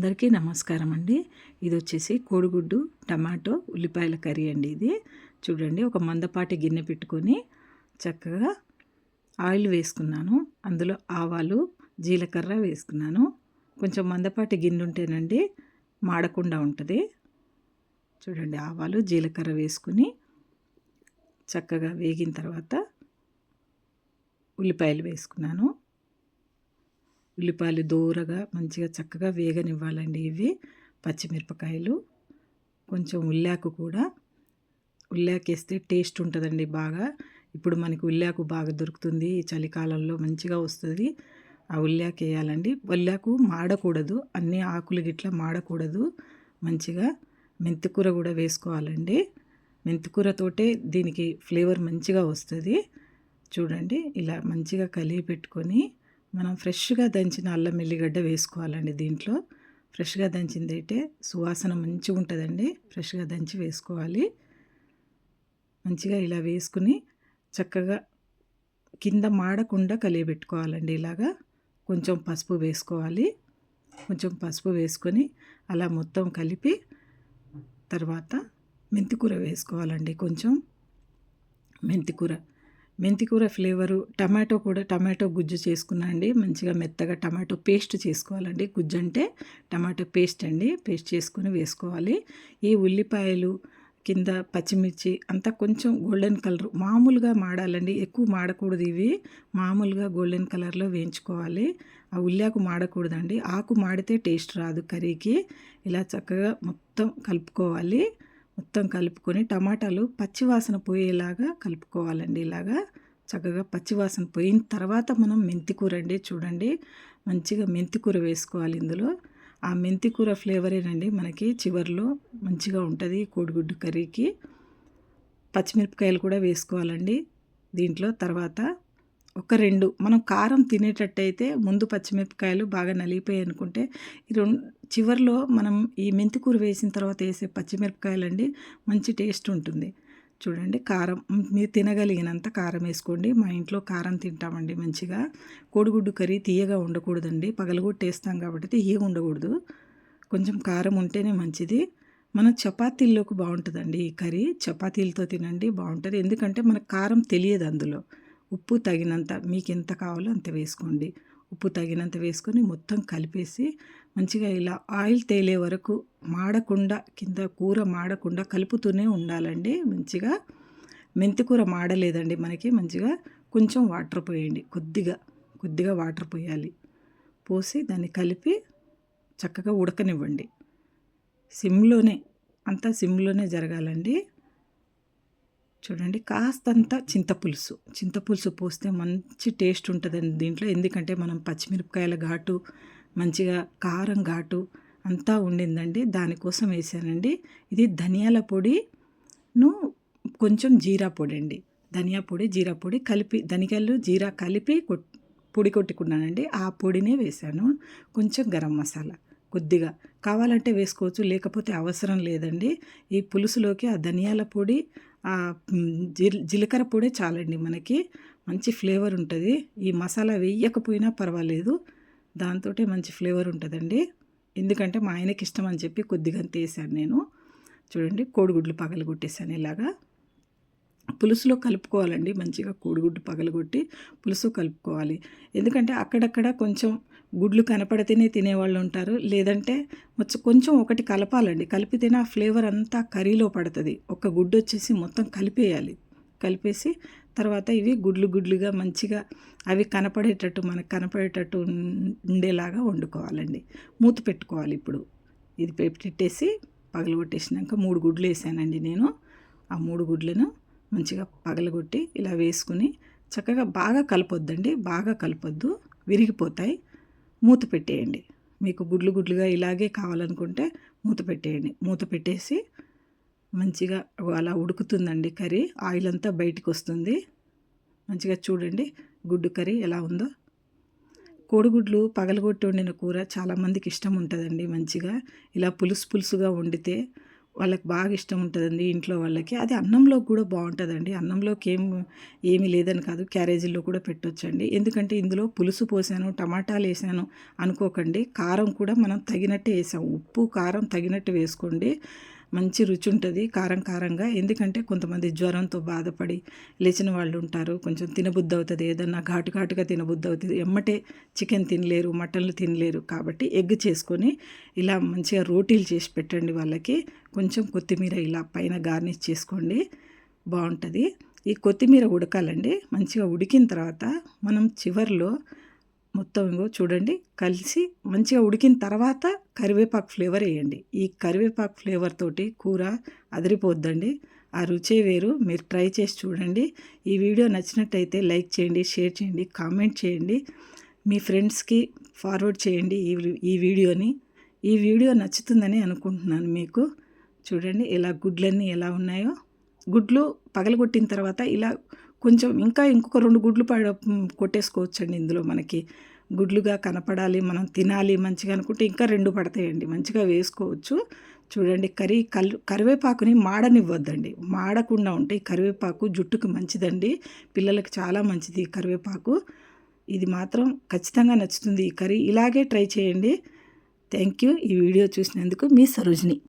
అందరికీ నమస్కారం అండి. ఇది వచ్చేసి కోడిగుడ్డు టమాటో ఉల్లిపాయల కర్రీ అండి. ఇది చూడండి, ఒక మందపాటి గిన్నె పెట్టుకొని చక్కగా ఆయిల్ వేసుకున్నాను. అందులో ఆవాలు జీలకర్ర వేసుకున్నాను. కొంచెం మందపాటి గిన్నె ఉంటేనండి మాడకుండా ఉంటుంది. చూడండి, ఆవాలు జీలకర్ర వేసుకుని చక్కగా వేగిన తర్వాత ఉల్లిపాయలు వేసుకున్నాను. ఉల్లిపాయలు దూరగా మంచిగా చక్కగా వేగనివ్వాలండి. ఇవి పచ్చిమిరపకాయలు, కొంచెం ఉల్లాకు కూడా. ఉల్లాకు వేస్తే టేస్ట్ ఉంటుందండి బాగా. ఇప్పుడు మనకి ఉల్లాకు బాగా దొరుకుతుంది, ఈ చలికాలంలో మంచిగా వస్తుంది. ఆ ఉల్లాకు వేయాలండి. ఉల్లాకు మాడకూడదు, అన్ని ఆకులు గిట్లా మాడకూడదు. మంచిగా మెంతికూర కూడా వేసుకోవాలండి. మెంతికూరతోటే దీనికి ఫ్లేవర్ మంచిగా వస్తుంది. చూడండి, ఇలా మంచిగా కలిపి పెట్టుకొని మనం ఫ్రెష్గా దంచిన అల్లం ఎల్లిగడ్డ వేసుకోవాలండి. దీంట్లో ఫ్రెష్గా దంచింది అయితే సువాసన మంచిగా ఉంటుందండి. ఫ్రెష్గా దంచి వేసుకోవాలి. మంచిగా ఇలా వేసుకుని చక్కగా కింద మాడకుండా కలియబెట్టుకోవాలండి. ఇలాగా కొంచెం పసుపు వేసుకోవాలి. కొంచెం పసుపు వేసుకొని అలా మొత్తం కలిపి తర్వాత మెంతికూర వేసుకోవాలండి. కొంచెం మెంతికూర ఫ్లేవరు. టమాటో గుజ్జు చేసుకున్నా అండి. మంచిగా మెత్తగా టమాటో పేస్ట్ చేసుకోవాలండి. గుజ్జు అంటే టమాటో పేస్ట్ అండి. పేస్ట్ చేసుకుని వేసుకోవాలి. ఈ ఉల్లిపాయలు కింద పచ్చిమిర్చి అంతా కొంచెం గోల్డెన్ కలర్ మామూలుగా మాడాలండి, ఎక్కువ మాడకూడదు. ఇవి మామూలుగా గోల్డెన్ కలర్లో వేయించుకోవాలి. ఆ ఉల్లాకు మాడకూడదండి. ఆకు మాడితే టేస్ట్ రాదు కర్రీకి. ఇలా చక్కగా మొత్తం కలుపుకోవాలి. మొత్తం కలుపుకొని టమాటాలు పచ్చివాసన పోయేలాగా కలుపుకోవాలండి. ఇలాగా చక్కగా పచ్చివాసన పోయిన తర్వాత మనం మెంతికూర అండి. చూడండి, మంచిగా మెంతికూర వేసుకోవాలి ఇందులో. ఆ మెంతికూర ఫ్లేవరేనండి మనకి చివర్లో మంచిగా ఉంటుంది కోడిగుడ్డు కర్రీకి. పచ్చిమిరపకాయలు కూడా వేసుకోవాలండి దీంట్లో. తర్వాత ఒక 2 మనం కారం తినేటట్టయితే ముందు పచ్చిమిరపకాయలు బాగా నలిగిపోయాయి అనుకుంటే చివర్లో మనం ఈ మెంతికూర వేసిన తర్వాత వేసే పచ్చిమిరపకాయలండి మంచి టేస్ట్ ఉంటుంది. చూడండి, కారం మీరు తినగలిగినంత కారం వేసుకోండి. మా ఇంట్లో కారం తింటామండి మంచిగా. కోడిగుడ్డు కర్రీ తీయగా ఉండకూడదండి, పగలగొట్టేస్తాం కాబట్టి తీయగా ఉండకూడదు. కొంచెం కారం ఉంటేనే మంచిది. మన చపాతీల్లోకి బాగుంటుందండి ఈ కర్రీ. చపాతీలతో తినండి, బాగుంటుంది. ఎందుకంటే మనకు కారం తెలియదు అందులో. ఉప్పు తగినంత, మీకు ఎంత కావాలో అంత వేసుకోండి. ఉప్పు తగినంత వేసుకొని మొత్తం కలిపేసి మంచిగా ఇలా ఆయిల్ తేలే వరకు మాడకుండా, కింద కూర మాడకుండా కలుపుతూనే ఉండాలండి. మంచిగా మెంతికూర మాడలేదండి మనకి. మంచిగా కొంచెం వాటర్ పోయండి, కొద్దిగా వాటర్ పోయాలి. పోసి దాన్ని కలిపి చక్కగా ఉడకనివ్వండి. సిమ్లోనే జరగాలండి. చూడండి, కాస్తంత చింతపులుసు పోస్తే మంచి టేస్ట్ ఉంటుందండి దీంట్లో. ఎందుకంటే మనం పచ్చిమిరపకాయల ఘాటు, మంచిగా కారం ఘాటు అంతా ఉండిందండి, దానికోసం వేసానండి. ఇది ధనియాల పొడిను కొంచెం జీరా పొడి అండి. ధనియా పొడి, జీరా పొడి కలిపి, ధనియాలు జీరా కలిపి పొడి కొట్టుకున్నానండి. ఆ పొడినే వేసాను. కొంచెం గరం మసాలా కొద్దిగా కావాలంటే వేసుకోవచ్చు, లేకపోతే అవసరం లేదండి. ఈ పులుసులోకి ఆ ధనియాల పొడి, ఆ జీలకర్ర పొడి చాలండి మనకి. మంచి ఫ్లేవర్ ఉంటుంది. ఈ మసాలా వేయకపోయినా పర్వాలేదు, దాంతో మంచి ఫ్లేవర్ ఉంటుందండి. ఎందుకంటే మా ఆయనకి ఇష్టం అని చెప్పి కొద్దిగా వేసాను నేను. చూడండి, కోడిగుడ్లు పగలగొట్టేసాను. ఇలాగా పులుసులో కలుపుకోవాలండి. మంచిగా కోడిగుడ్డు పగలగొట్టి పులుసు కలుపుకోవాలి. ఎందుకంటే అక్కడక్కడ కొంచెం గుడ్లు కనపడితేనే తినేవాళ్ళు ఉంటారు, లేదంటే కొంచెం ఒకటి కలపాలండి. కలిపితేనే ఆ ఫ్లేవర్ అంతా కర్రీలో పడుతుంది. ఒక గుడ్డు వచ్చేసి మొత్తం కలిపేసి తర్వాత ఇవి గుడ్లుగా మంచిగా అవి మనకు కనపడేటట్టు ఉండేలాగా వండుకోవాలండి. మూత పెట్టుకోవాలి. ఇప్పుడు ఇది పెట్టేసి పగలగొట్టేసినాక 3 గుడ్లు వేసానండి నేను. ఆ 3 గుడ్లను మంచిగా పగలగొట్టి ఇలా వేసుకుని చక్కగా బాగా కలపొద్దు, విరిగిపోతాయి. మూత పెట్టేయండి. మీకు గుడ్లుగా ఇలాగే కావాలనుకుంటే మూత పెట్టేయండి. మూత పెట్టేసి మంచిగా అలా ఉడుకుతుందండి కర్రీ. ఆయిల్ అంతా బయటికి వస్తుంది. మంచిగా చూడండి గుడ్డు కర్రీ ఎలా ఉందో. కోడిగుడ్లు పగలగొట్టి వండిన కూర చాలామందికి ఇష్టం ఉంటుందండి. మంచిగా ఇలా పులుసుగా వండితే వాళ్ళకి బాగా ఇష్టం ఉంటుందండి ఇంట్లో వాళ్ళకి. అది అన్నంలో కూడా బాగుంటుందండి. అన్నంలోకి ఏమీ లేదని కాదు, క్యారేజీల్లో కూడా పెట్టొచ్చండి. ఎందుకంటే ఇందులో పులుసు పోసాను, టమాటాలు వేసాను అనుకోకండి. కారం కూడా మనం తగినట్టే వేసాం. ఉప్పు కారం తగినట్టు వేసుకోండి. మంచి రుచి ఉంటుంది కారం కారంగా. ఎందుకంటే కొంతమంది జ్వరంతో బాధపడి లేచిన వాళ్ళు ఉంటారు. కొంచెం తినబుద్ధి అవుతుంది, ఏదన్నా ఘాటు ఘాటుగా తినబుద్ధి అవుతుంది. ఎమ్మటే చికెన్ తినలేరు, మటన్లు తినలేరు. కాబట్టి ఎగ్ చేసుకొని ఇలా మంచిగా రోటీలు చేసి పెట్టండి వాళ్ళకి. కొంచెం కొత్తిమీర ఇలా పైన గార్నిష్ చేసుకోండి, బాగుంటుంది. ఈ కొత్తిమీర ఉడకాలండి. మంచిగా ఉడికిన తర్వాత మనం చివర్లో మొత్తం ఇంగో చూడండి కలిసి మంచిగా ఉడికిన తర్వాత కరివేపాకు ఫ్లేవర్ వేయండి. ఈ కరివేపాకు ఫ్లేవర్ తోటి కూర అదిరిపోద్దండి. ఆ రుచే వేరు. మీరు ట్రై చేసి చూడండి. ఈ వీడియో నచ్చినట్టయితే లైక్ చేయండి, షేర్ చేయండి, కామెంట్ చేయండి. మీ ఫ్రెండ్స్కి ఫార్వర్డ్ చేయండి ఈ వీడియోని. ఈ వీడియో నచ్చుతుందని అనుకుంటున్నాను మీకు. చూడండి ఇలా గుడ్లన్నీ ఎలా ఉన్నాయో. గుడ్లు పగలగొట్టిన తర్వాత ఇలా కొంచెం ఇంకా ఇంకొక 2 గుడ్లు కొట్టేసుకోవచ్చండి. ఇందులో మనకి గుడ్లుగా కనపడాలి, మనం తినాలి మంచిగా అనుకుంటే ఇంకా 2 పడతాయండి. మంచిగా వేసుకోవచ్చు. చూడండి కరివేపాకుని మాడనివ్వద్దండి. మాడకుండా ఉంటే ఈ కరివేపాకు జుట్టుకి మంచిదండి. పిల్లలకి చాలా మంచిది ఈ కరివేపాకు. ఇది మాత్రం ఖచ్చితంగా నచ్చుతుంది ఈ కర్రీ. ఇలాగే ట్రై చేయండి. Thank you. ఈ వీడియో చూసినందుకు మీ సరోజిని.